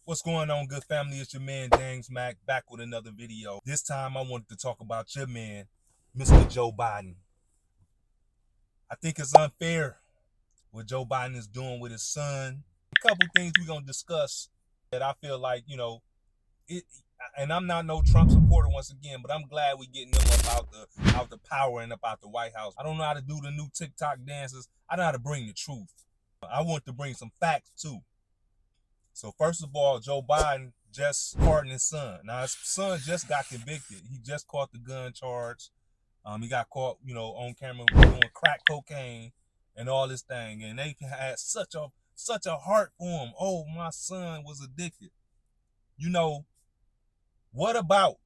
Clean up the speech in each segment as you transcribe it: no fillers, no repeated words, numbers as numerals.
What's going on, good family? It's your man James Mack back with another video. This time I wanted to talk about your man, Mr. Joe Biden. I think it's unfair what Joe Biden is doing with his son. A couple things we're gonna discuss that I feel like, it. And I'm not no Trump supporter once again, but I'm glad we're getting them up out the power and up out the White House. I don't know how to do the new TikTok dances. I know how to bring the truth. I want to bring some facts too. So first of all, Joe Biden just pardoned his son. Now his son just got convicted. He just caught the gun charge. He got caught, on camera doing crack cocaine and all this thing. And they had such a heart for him. Oh, my son was addicted. What about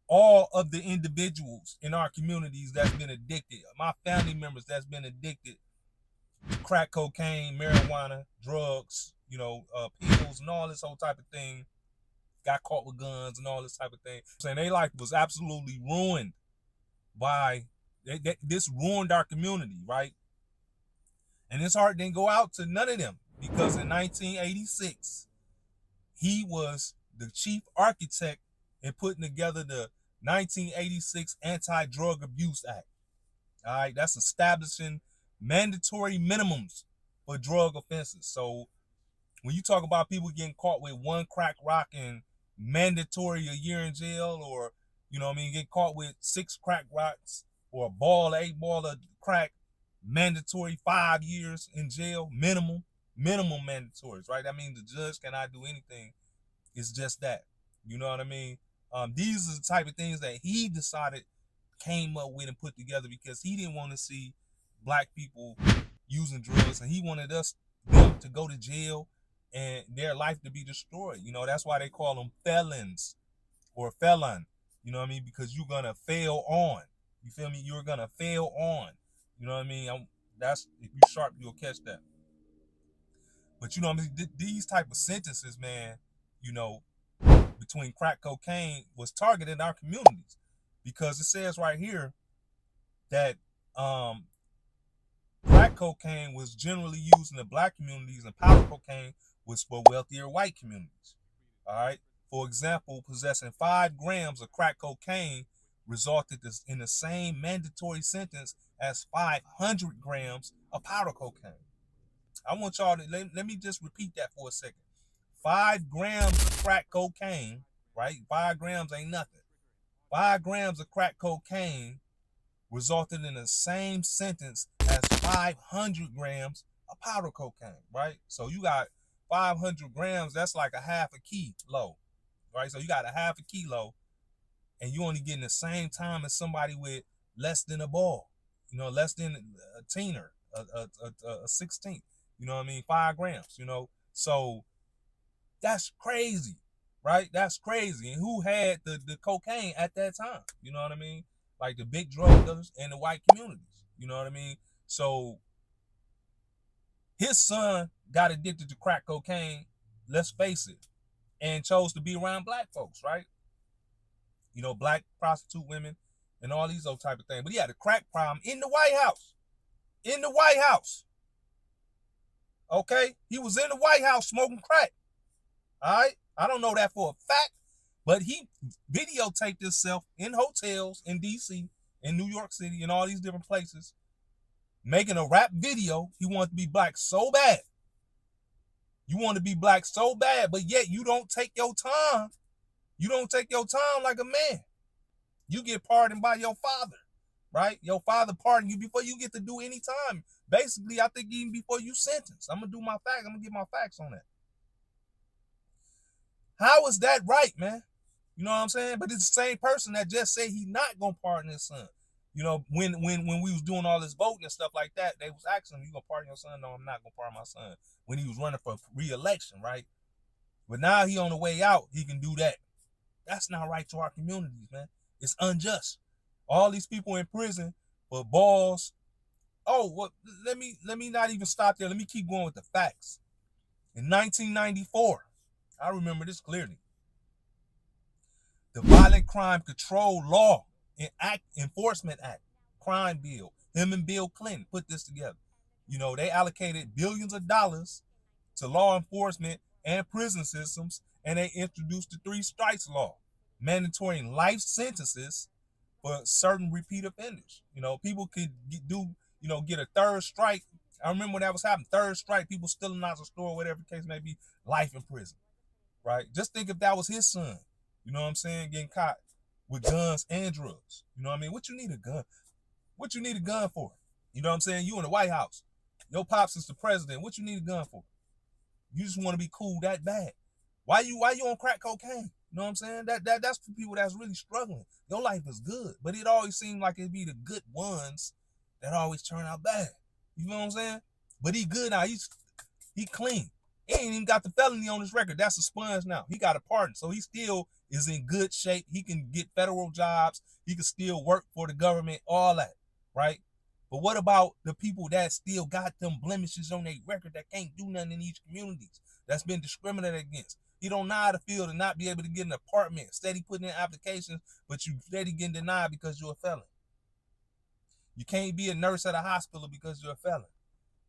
all of the individuals in our communities that's been addicted? My family members that's been addicted to crack cocaine, marijuana, drugs, pills and all this whole type of thing, got caught with guns and all this type of thing. I'm saying their life was absolutely ruined by this ruined our community, right? And his heart didn't go out to none of them because in 1986, he was the chief architect in putting together the 1986 Anti-Drug Abuse Act. All right, that's establishing mandatory minimums for drug offenses. So when you talk about people getting caught with one crack rock and mandatory a year in jail, or get caught with 6 crack rocks or a 8 ball of crack, mandatory 5 years in jail, minimum mandatories, right? That means the judge cannot do anything. It's just that, you know what I mean? These are the type of things that he decided, came up with and put together because he didn't want to see black people using drugs, and he wanted them to go to jail and their life to be destroyed. That's why they call them felons or felon. You know what I mean? Because you're gonna fail on. You feel me? You're gonna fail on. You know what I mean? That's, if you sharp, you'll catch that. But you know what I mean? These type of sentences, man, between crack cocaine was targeted our communities, because it says right here that crack cocaine was generally used in the black communities and powder cocaine was for wealthier white communities. All right. For example, possessing 5 grams of crack cocaine resulted in the same mandatory sentence as 500 grams of powder cocaine. I want y'all to let me just repeat that for a second. 5 grams of crack cocaine, right? 5 grams ain't nothing. 5 grams of crack cocaine resulted in the same sentence as 500 grams of powder cocaine, right? So you got 500 grams, that's like a half a kilo, right? So you got a half a kilo, and you only getting the same time as somebody with less than a ball, less than a teener, a 16th, 5 grams, So that's crazy, right? That's crazy. And who had the cocaine at that time? You know what I mean? Like the big drug dealers and the white communities. You know what I mean? So his son got addicted to crack cocaine, let's face it, and chose to be around black folks, right? Black prostitute women and all these old type of things. But he had a crack problem in the White House. In the White House. Okay? He was in the White House smoking crack. All right? I don't know that for a fact, but he videotaped himself in hotels in D.C., in New York City, and all these different places, making a rap video. He wanted to be black so bad. You want to be black so bad, but yet you don't take your time. You don't take your time like a man. You get pardoned by your father, right? Your father pardoned you before you get to do any time. Basically, I think even before you sentence. I'm going to do my facts. I'm going to get my facts on that. How is that right, man? You know what I'm saying? But it's the same person that just said he not going to pardon his son. When we was doing all this voting and stuff like that, they was asking him, you going to pardon your son? No, I'm not going to pardon my son. When he was running for re-election, right? But now he on the way out, he can do that. That's not right to our communities, man. It's unjust. All these people in prison for balls. Oh, well, let me not even stop there. Let me keep going with the facts. In 1994, I remember this clearly. The Violent Crime Control Law and Enforcement Act, crime bill. Him and Bill Clinton put this together. They allocated billions of dollars to law enforcement and prison systems, and they introduced the 3 strikes law, mandatory life sentences for certain repeat offenders. People could get a 3rd strike. I remember when that was happening, 3rd strike, people stealing out the store, whatever the case may be, life in prison, right? Just think if that was his son, you know what I'm saying, getting caught with guns and drugs. You know what I mean? What you need a gun? What you need a gun for? You know what I'm saying? You in the White House. Your pops is the president. What you need a gun for? You just want to be cool that bad. Why you on crack cocaine? You know what I'm saying? That's for people that's really struggling. Your life is good, but it always seems like it'd be the good ones that always turn out bad. You know what I'm saying? But he good now. He clean. He ain't even got the felony on his record. That's a sponge now. He got a pardon, so he still is in good shape. He can get federal jobs. He can still work for the government. All that, right? But what about the people that still got them blemishes on their record that can't do nothing in these communities, that's been discriminated against? He don't know how to feel to not be able to get an apartment, steady putting in applications, but you steady getting denied because you're a felon. You can't be a nurse at a hospital because you're a felon.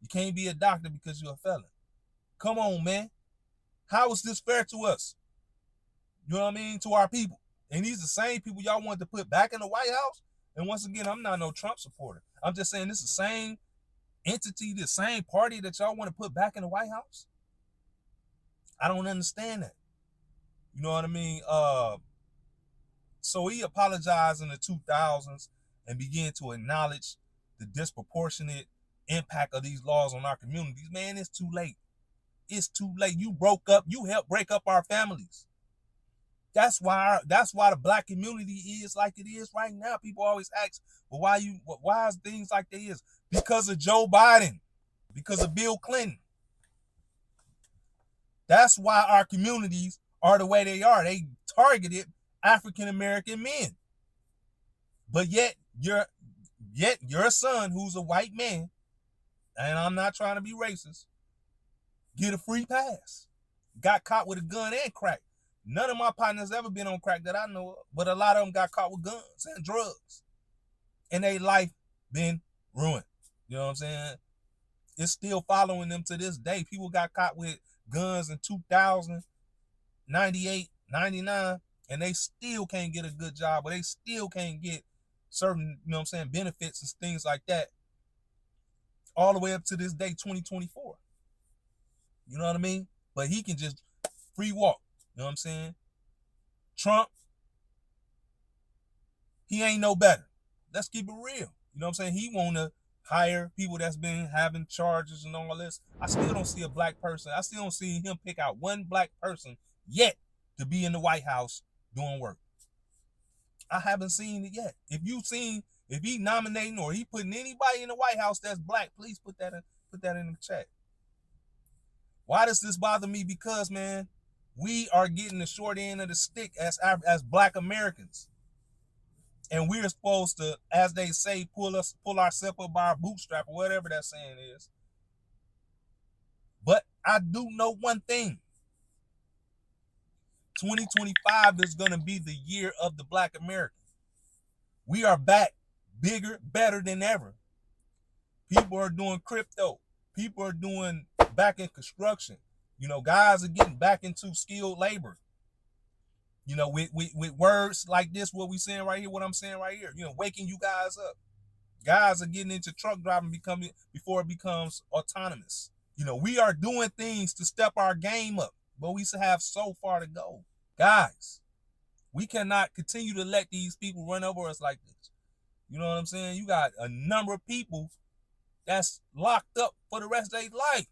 You can't be a doctor because you're a felon. Come on, man. How is this fair to us? You know what I mean? To our people. And these are the same people y'all wanted to put back in the White House. And once again, I'm not no Trump supporter. I'm just saying this is the same entity, the same party that y'all want to put back in the White House. I don't understand that. You know what I mean? So he apologized in the 2000s and began to acknowledge the disproportionate impact of these laws on our communities. Man, it's too late. It's too late. You broke up. You helped break up our families. That's why the black community is like it is right now. People always ask, well, why is things like they is? Because of Joe Biden, because of Bill Clinton. That's why our communities are the way they are. They targeted African American men. But yet your son, who's a white man, and I'm not trying to be racist, get a free pass. Got caught with a gun and crack. None of my partners ever been on crack that I know of, but a lot of them got caught with guns and drugs. And their life been ruined. You know what I'm saying? It's still following them to this day. People got caught with guns in 2000, 98, 99, and they still can't get a good job, or they still can't get certain, you know what I'm saying, benefits and things like that. All the way up to this day, 2024. You know what I mean? But he can just free walk. You know what I'm saying? Trump, he ain't no better. Let's keep it real. You know what I'm saying? He want to hire people that's been having charges and all this. I still don't see a black person. I still don't see him pick out one black person yet to be in the White House doing work. I haven't seen it yet. If he nominating or he putting anybody in the White House that's black, please put that in the chat. Why does this bother me? Because, man, we are getting the short end of the stick as black Americans. And we're supposed to, as they say, pull ourselves up by our bootstrap, or whatever that saying is. But I do know one thing. 2025 is going to be the year of the black American. We are back, bigger, better than ever. People are doing crypto. People are doing back in construction. You know, guys are getting back into skilled labor. You know, with words like this, what we saying right here, what I'm saying right here, you know, waking you guys up. Guys are getting into truck driving before it becomes autonomous. You know, we are doing things to step our game up, but we still have so far to go. Guys, we cannot continue to let these people run over us like this. You know what I'm saying? You got a number of people that's locked up for the rest of their life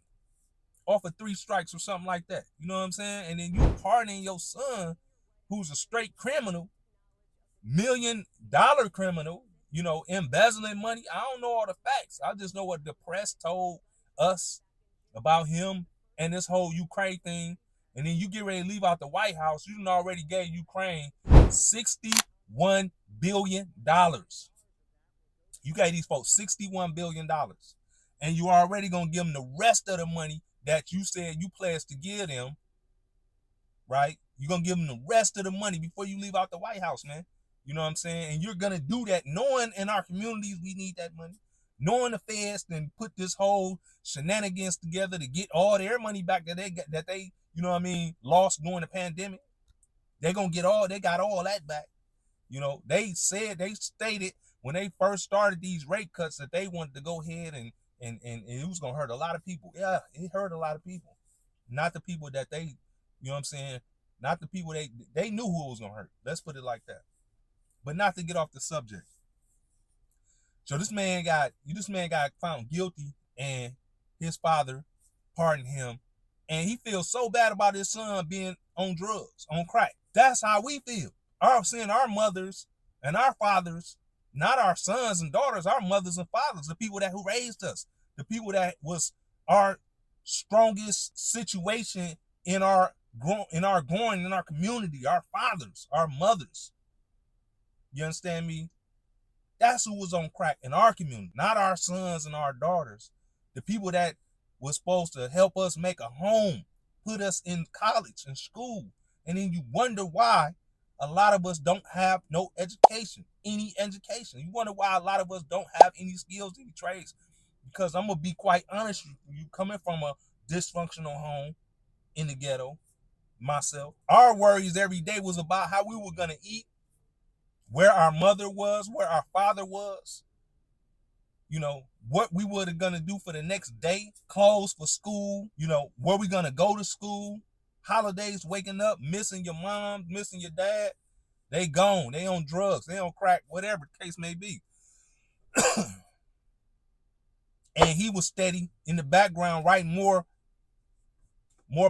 off of 3 strikes or something like that. You know what I'm saying? And then you pardoning your son, who's a straight criminal, $1 million criminal, you know, embezzling money. I don't know all the facts. I just know what the press told us about him and this whole Ukraine thing. And then you get ready to leave out the White House. You already gave Ukraine $61 billion. You gave these folks $61 billion. And you already going to give them the rest of the money that you said you pledged to give them, right? You're going to give them the rest of the money before you leave out the White House, man. You know what I'm saying? And you're going to do that knowing in our communities we need that money. knowing the feds then put this whole shenanigans together to get all their money back that they you know what I mean, lost during the pandemic. They got all that back. You know, they stated when they first started these rate cuts that they wanted to go ahead and it was gonna hurt a lot of people. Yeah, it hurt a lot of people. Not the people that they, you know what I'm saying? Not the people they knew who it was gonna hurt. Let's put it like that. But not to get off the subject. So this man got found guilty, and his father pardoned him, and he feels so bad about his son being on drugs, on crack. That's how we feel. Seeing our mothers and our fathers, not our sons and daughters, our mothers and fathers, the people who raised us, the people that was our strongest situation in our growing in our community, our fathers, our mothers. You understand me? That's who was on crack in our community, not our sons and our daughters. The people that was supposed to help us make a home, put us in college and school. And then you wonder why a lot of us don't have no education, any education. You wonder why a lot of us don't have any skills, any trades. Because I'm going to be quite honest with you, coming from a dysfunctional home in the ghetto, myself, our worries every day was about how we were going to eat, where our mother was, where our father was, you know, what we were gonna do for the next day, clothes for school, you know, where we gonna go to school, holidays, waking up, missing your mom, missing your dad. They gone, they on drugs, they on crack, whatever the case may be. And he was steady in the background writing more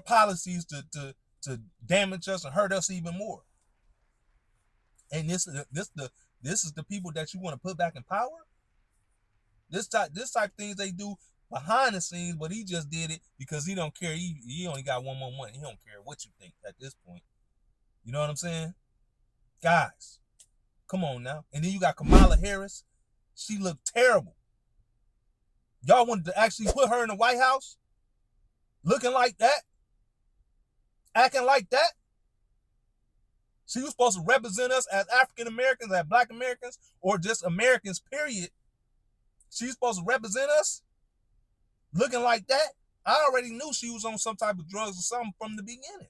policies to damage us and hurt us even more. And this is the people that you want to put back in power? This type of things they do behind the scenes, but he just did it because he don't care. He only got one more money. He don't care what you think at this point. You know what I'm saying? Guys, come on now. And then you got Kamala Harris. She looked terrible. Y'all wanted to actually put her in the White House? Looking like that? Acting like that? She was supposed to represent us as African Americans, as Black Americans, or just Americans, period. She's supposed to represent us? Looking like that? I already knew she was on some type of drugs or something from the beginning.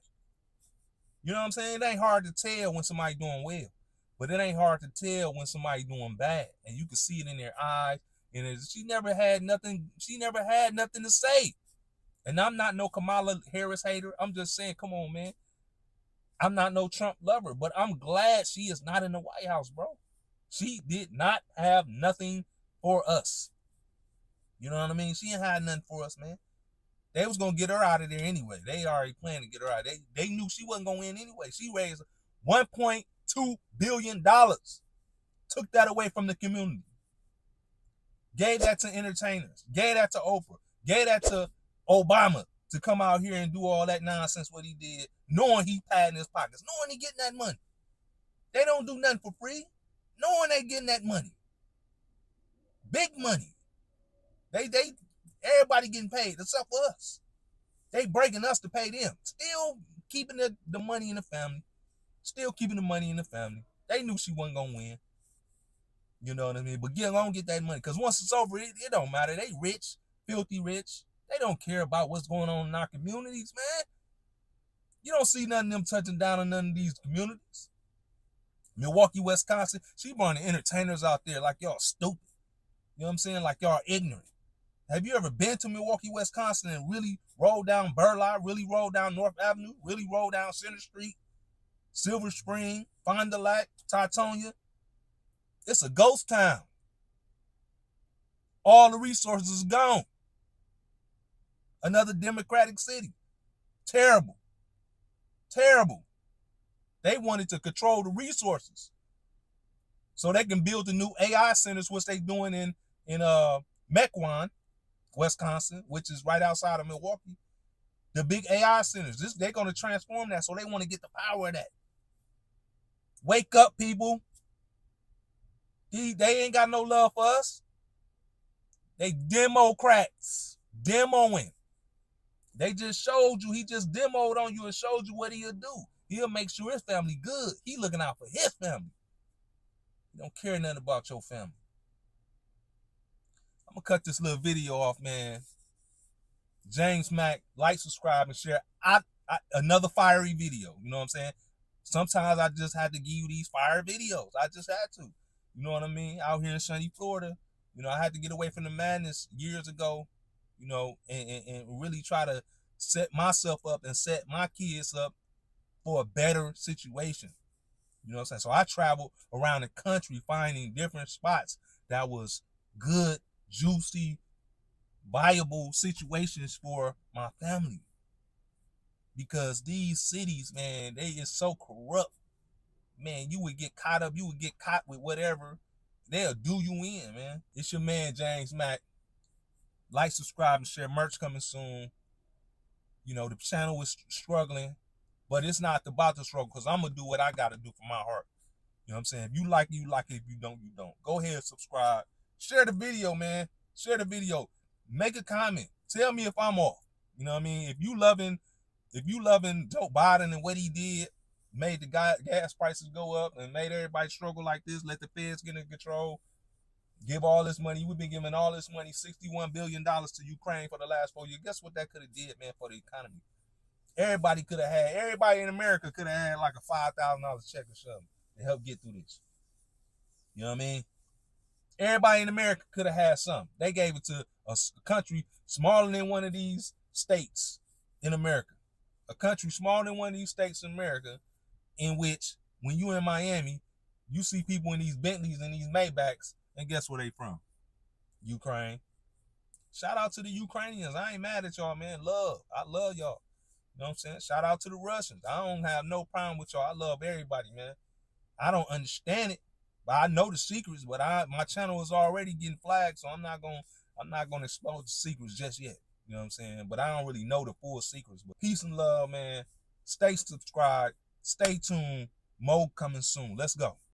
You know what I'm saying? It ain't hard to tell when somebody doing well, but it ain't hard to tell when somebody doing bad, and you can see it in their eyes. And she never had nothing. She never had nothing to say. And I'm not no Kamala Harris hater. I'm just saying, come on, man. I'm not no Trump lover, but I'm glad she is not in the White House, bro. She did not have nothing for us. You know what I mean? She ain't had nothing for us, man. They was gonna get her out of there anyway. They already planned to get her out. They knew she wasn't gonna win anyway. She raised $1.2 billion. Took that away from the community. Gave that to entertainers. Gave that to Oprah. Gave that to Obama to come out here and do all that nonsense what he did, knowing he padding his pockets, knowing he getting that money. They don't do nothing for free, knowing they getting that money. Big money. They everybody getting paid except for us. They breaking us to pay them. Still keeping the money in the family. Still keeping the money in the family. They knew she wasn't gonna win. You know what I mean? But get on, get that money. Because once it's over, it don't matter. They rich, filthy rich. They don't care about what's going on in our communities, man. You don't see none of them touching down on none of these communities. Milwaukee, Wisconsin, she brought entertainers out there like y'all stupid. You know what I'm saying? Like y'all ignorant. Have you ever been to Milwaukee, Wisconsin and really rolled down Burleigh, really rolled down North Avenue, really rolled down Center Street, Silver Spring, Fond du Lac, Titonia? It's a ghost town. All the resources is gone. Another Democratic city. Terrible. Terrible. They wanted to control the resources so they can build the new AI centers, which they doing in Mequon, Wisconsin, which is right outside of Milwaukee. The big AI centers. They're going to transform that, so they want to get the power of that. Wake up, people. They ain't got no love for us. They Democrats. Demoing. They just showed you. He just demoed on you and showed you what he'll do. He'll make sure his family good. He looking out for his family. He don't care nothing about your family. I'm gonna cut this little video off, man. James Mack, like, subscribe, and share. Another fiery video. You know what I'm saying? Sometimes I just had to give you these fire videos. I just had to. You know what I mean? Out here in sunny Florida, you know, I had to get away from the madness years ago, you know, and really try to set myself up and set my kids up for a better situation. You know what I'm saying? So I traveled around the country finding different spots that was good, juicy, viable situations for my family. Because these cities, man, they is so corrupt. Man, you would get caught up, you would get caught with whatever. They'll do you in, man. It's your man, James Mack. Like, subscribe, and share. Merch coming soon. You know, the channel is struggling, but it's not about the struggle, because I'm going to do what I got to do for my heart. You know what I'm saying? If you like it, you like it. If you don't, you don't. Go ahead, subscribe. Share the video, man. Share the video. Make a comment. Tell me if I'm off. You know what I mean? If you loving Joe Biden and what he did, made the gas prices go up and made everybody struggle like this, let the feds get in control, give all this money. We've been giving all this money, $61 billion to Ukraine for the last 4 years. Guess what that could have did, man, for the economy? Everybody in America could have had like a $5,000 check or something to help get through this. You know what I mean? Everybody in America could have had something. They gave it to a country smaller than one of these states in America. A country smaller than one of these states in America, in which when you in Miami, you see people in these Bentleys and these Maybachs, and guess where they from? Ukraine. Shout out to the Ukrainians. I ain't mad at y'all, man. I love y'all. You know what I'm saying? Shout out to the Russians. I don't have no problem with y'all. I love everybody, man. I don't understand it, but I know the secrets. But my channel is already getting flagged, so I'm not gonna expose the secrets just yet. You know what I'm saying? But I don't really know the full secrets. But peace and love, man. Stay subscribed. Stay tuned. More coming soon. Let's go.